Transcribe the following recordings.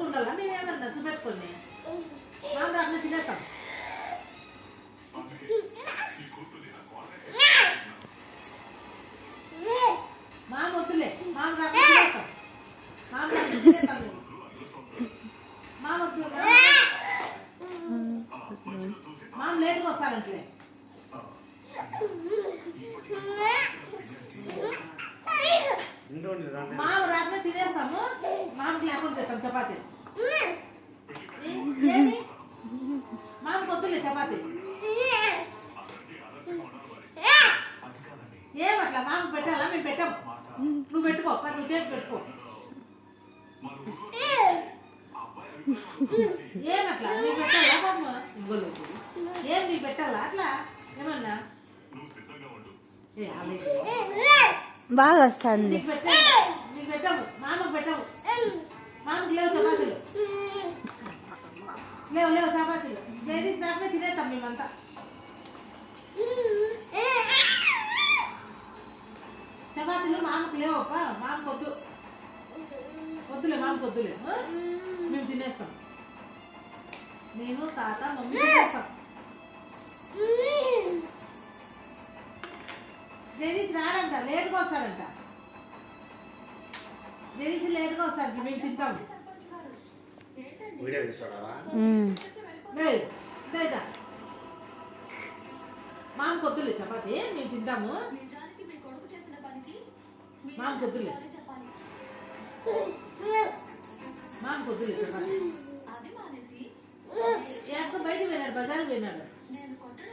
కొడుకు ఉండాలా మేమేమన్నా చూపెట్టుకోండి మామ రాకుండా తినేస్తాం మామ వద్దులే మామ రాకుండా తినేస్తాం మామ రాకుండా తినేస్తాం మామ వద్దు మామ లేట్గా వస్తాడంటలే మామ రాకుండా తినేస్తాము మామకి లేకుండా చేస్తాం చపాతి మామకి వద్దులే చపాతి ఏమట్లా మామకు పెట్టాలా మేము పెట్టాము నువ్వు పెట్టుకో పని నువ్వు చేసి పెట్టుకో ఏమట్లా నీకు పెట్టాలా ఇంకోళ్ళు ఏం నీకు పెట్టాలా అట్లా ఏమన్నా బాగా వస్తుంది నీకు పెట్టాము మామకు పెట్టాము మామకు లేవు చపాతీలు లేవు చపాతీలు జగదీష్ రాకనే తినేస్తాం మేమంతా చపాతీలు మామకు లేవప్ప మామకు వద్దులే మామకు వద్దులే మేము తినేస్తాం నేను తాత మమ్మీ తినేస్తాం జగదీష్ రాడంట లేట్గా వస్తాడంట జగదీష్ లేట్గా వస్తాడు మేము తింటాం లేదా మామ కొద్దులే చపాతి మేము తింటాము మామ కొద్దులే చపాతి ఎక్కడ బయట పోయినాడు బజార్ పోయినాడు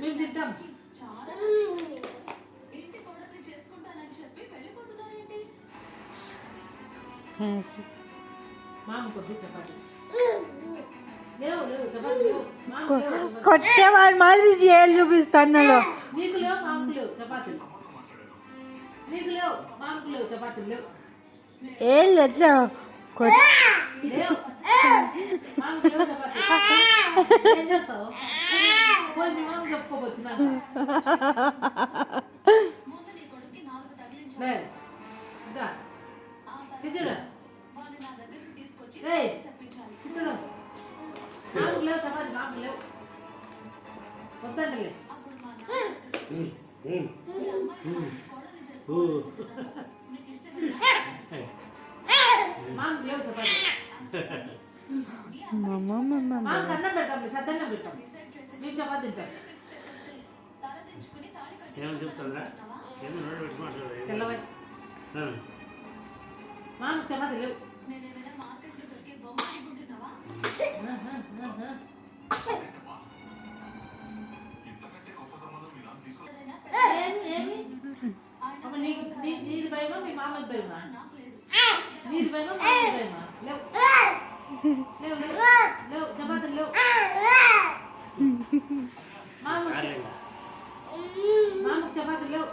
మేము తింటాం మామ కొద్ది చపాతి లేవు చపాతి లేవు కొట్టేవాడు మాదిరి చేయాలి చూపిస్తున్నాడు నీకు లేవు మామకు లేవు చపాతీలు నీకు లేవు మామకు లేవు చపాతీలు లేవు ఏళ్ళు ఎట్లా లేవు మామకు లేవు చపాతీ ఏం చేస్తావు పోయి మీ మామ చెప్పుకోవచ్చున్నాక లే ఇదా చూడ రే చిత్రం మామకు లేవు చపాతీ మామకు లేవు వద్దంటలే మామకు లేవు చపాతీ మామకు అన్నం పెడతాం సద్దన్నం పెట్టాం మేము చపాతీ తింటాం తెల్లవాయి మామకు చపాతీ లేవు నీది భయమా మీ మామకి భయమా నీది భయమా మామకి భయమా లేవు చపాతీలు లేవు మామకు చపాతీలు లేవు